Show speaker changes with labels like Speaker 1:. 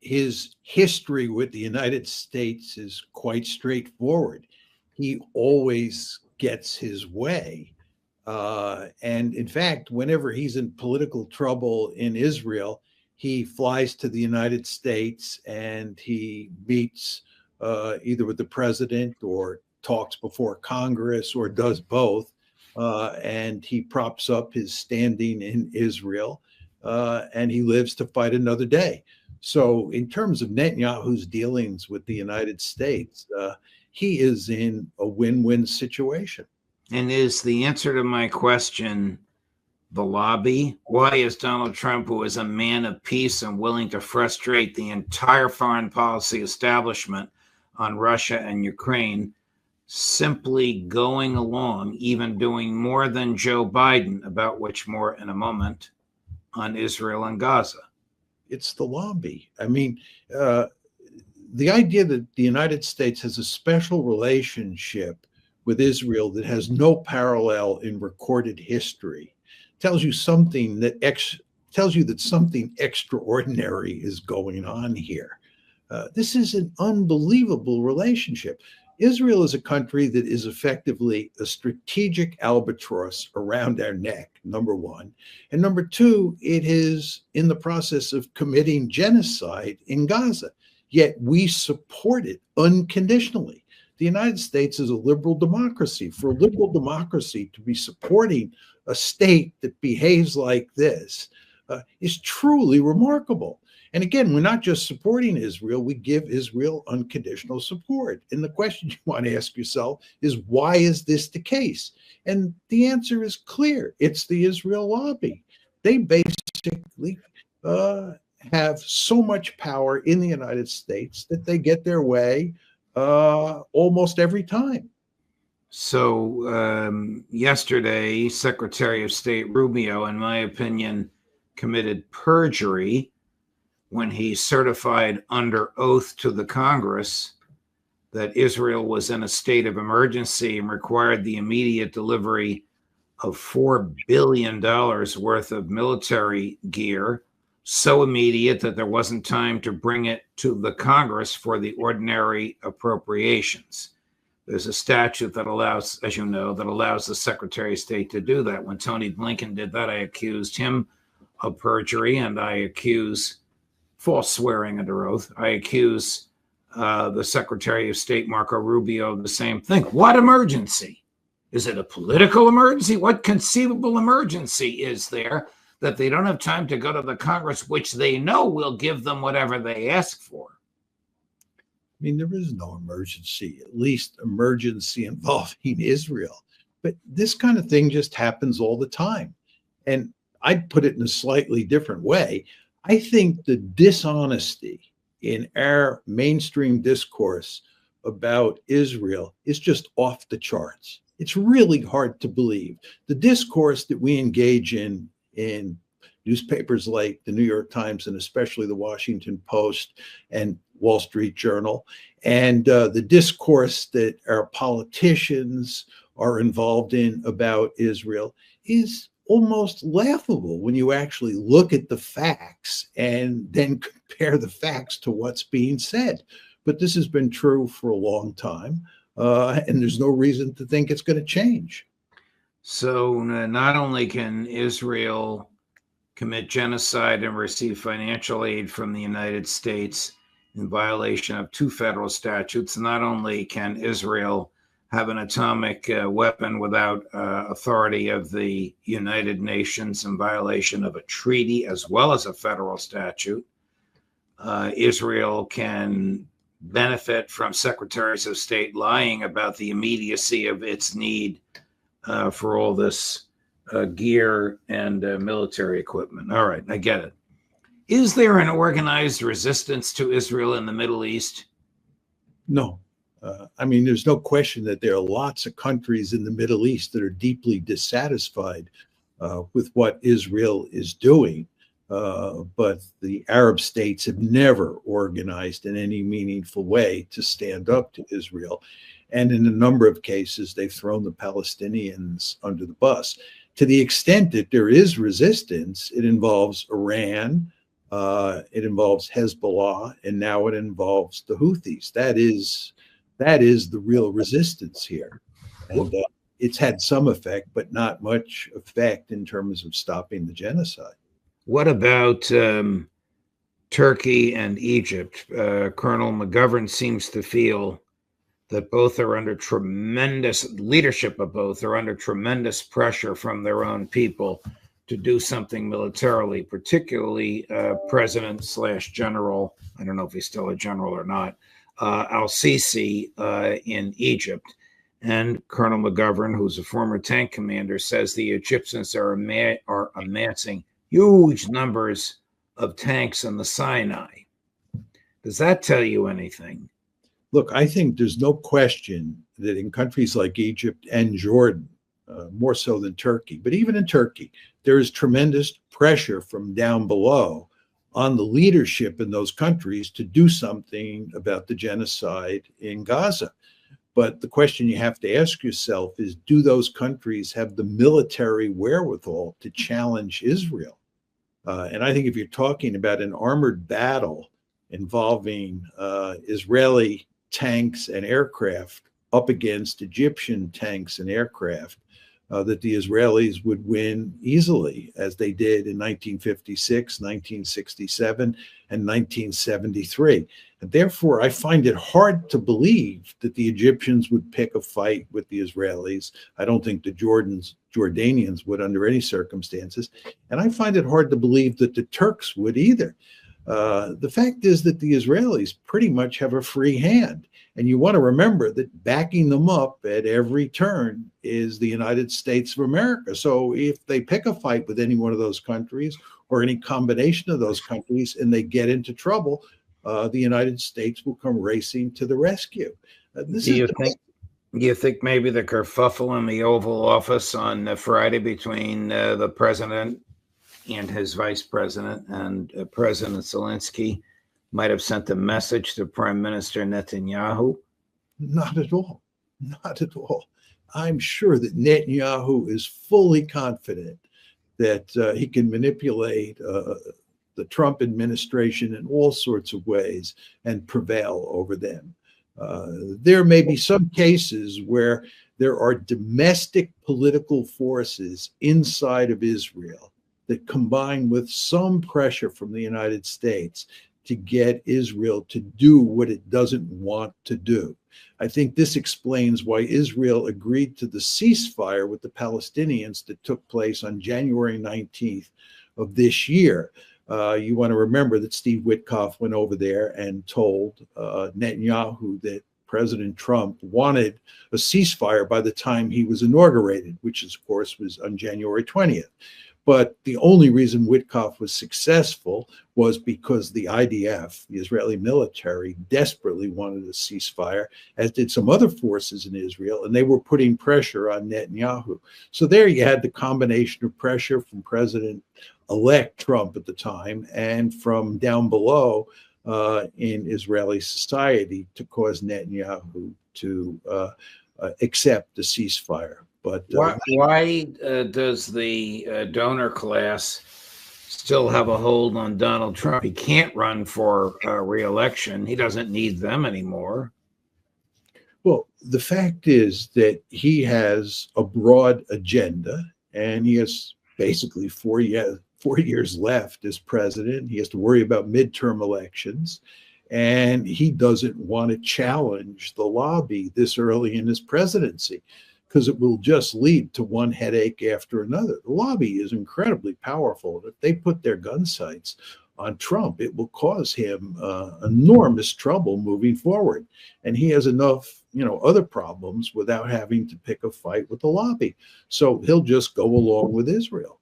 Speaker 1: his history with the United States is quite straightforward. He always gets his way. And in fact, whenever he's in political trouble in Israel, he flies to the United States and he meets either with the president or talks before Congress or does both. And he props up his standing in Israel, and he lives to fight another day. So, in terms of Netanyahu's dealings with the United States, he is in a win-win situation.
Speaker 2: And is the answer to my question the lobby? Why is Donald Trump, who is a man of peace and willing to frustrate the entire foreign policy establishment on Russia and Ukraine, simply going along, even doing more than Joe Biden, about which more in a moment, on Israel and Gaza?
Speaker 1: It's the lobby. I mean, the idea that the United States has a special relationship with Israel that has no parallel in recorded history tells you something that tells you that something extraordinary is going on here. This is an unbelievable relationship. Israel is a country that is effectively a strategic albatross around our neck, number one. And number two, it is in the process of committing genocide in Gaza, yet we support it unconditionally. The United States is a liberal democracy. For a liberal democracy to be supporting a state that behaves like this is truly remarkable. And again, we're not just supporting Israel, we give Israel unconditional support. And the question you want to ask yourself is, why is this the case? And the answer is clear. It's the Israel lobby. They basically have so much power in the United States that they get their way almost every time.
Speaker 2: So yesterday, Secretary of State Rubio, in my opinion, committed perjury when he certified under oath to the Congress that Israel was in a state of emergency and required the immediate delivery of $4 billion worth of military gear, so immediate that there wasn't time to bring it to the Congress for the ordinary appropriations. There's a statute that allows, as you know, that allows the Secretary of State to do that. When Tony Blinken did that, I accused him of perjury, and I accuse false swearing under oath. I accuse the Secretary of State, Marco Rubio, of the same thing. What emergency? Is it a political emergency? What conceivable emergency is there that they don't have time to go to the Congress, which they know will give them whatever they ask for?
Speaker 1: I mean, there is no emergency, at least emergency involving Israel. But this kind of thing just happens all the time. And I'd put it in a slightly different way. I think the dishonesty in our mainstream discourse about Israel is just off the charts. It's really hard to believe. The discourse that we engage in newspapers like the New York Times and especially the Washington Post and Wall Street Journal, and the discourse that our politicians are involved in about Israel is almost laughable when you actually look at the facts and then compare the facts to what's being said. But this has been true for a long time, and there's no reason to think it's going to change.
Speaker 2: So not only can Israel commit genocide and receive financial aid from the United States in violation of two federal statutes, not only can Israel have an atomic weapon without authority of the United Nations in violation of a treaty as well as a federal statute, Israel can benefit from secretaries of state lying about the immediacy of its need for all this gear and military equipment. All right, I get it. Is there an organized resistance to Israel in the Middle East?
Speaker 1: No. I mean, there's no question that there are lots of countries in the Middle East that are deeply dissatisfied with what Israel is doing. But the Arab states have never organized in any meaningful way to stand up to Israel. And in a number of cases, they've thrown the Palestinians under the bus. To the extent that there is resistance, it involves Iran, It involves Hezbollah, and now it involves the Houthis. That is the real resistance here, and it's had some effect, but not much effect in terms of stopping the genocide.
Speaker 2: What about Turkey and Egypt? Colonel McGovern seems to feel that both are under tremendous leadership of both are under tremendous pressure from their own people to do something militarily, particularly President/General, I don't know if he's still a general or not, al-Sisi in Egypt. And Colonel McGovern, who's a former tank commander, says the Egyptians are amassing huge numbers of tanks in the Sinai. Does that tell you anything?
Speaker 1: Look, I think there's no question that in countries like Egypt and Jordan, more so than Turkey, but even in Turkey, there is tremendous pressure from down below on the leadership in those countries to do something about the genocide in Gaza. But the question you have to ask yourself is, do those countries have the military wherewithal to challenge Israel? And I think if you're talking about an armored battle involving Israeli tanks and aircraft up against Egyptian tanks and aircraft, that the Israelis would win easily, as they did in 1956, 1967, and 1973. And therefore, I find it hard to believe that the Egyptians would pick a fight with the Israelis. I don't think the Jordanians would under any circumstances. And I find it hard to believe that the Turks would either. The fact is that the Israelis pretty much have a free hand. And you want to remember that backing them up at every turn is the United States of America. So if they pick a fight with any one of those countries or any combination of those countries and they get into trouble, the United States will come racing to the rescue.
Speaker 2: Do you think maybe the kerfuffle in the Oval Office on Friday between the president and his vice president and President Zelensky might have sent a message to Prime Minister Netanyahu?
Speaker 1: Not at all. Not at all. I'm sure that Netanyahu is fully confident that he can manipulate the Trump administration in all sorts of ways and prevail over them. There may be some cases where there are domestic political forces inside of Israel that combine with some pressure from the United States to get Israel to do what it doesn't want to do. I think this explains why Israel agreed to the ceasefire with the Palestinians that took place on January 19th of this year. You want to remember that Steve Witkoff went over there and told Netanyahu that President Trump wanted a ceasefire by the time he was inaugurated, which of course was on January 20th. But the only reason Witkoff was successful was because the IDF, the Israeli military, desperately wanted a ceasefire, as did some other forces in Israel, and they were putting pressure on Netanyahu. So there you had the combination of pressure from President-elect Trump at the time and from down below in Israeli society to cause Netanyahu to accept the ceasefire. But
Speaker 2: why does the donor class still have a hold on Donald Trump? He can't run for re-election. He doesn't need them anymore.
Speaker 1: Well, the fact is that he has a broad agenda, and he has basically 4 years left as president. He has to worry about midterm elections, and he doesn't want to challenge the lobby this early in his presidency, because it will just lead to one headache after another. The lobby is incredibly powerful. If they put their gun sights on Trump, it will cause him enormous trouble moving forward. And he has enough, other problems without having to pick a fight with the lobby. So he'll just go along with Israel.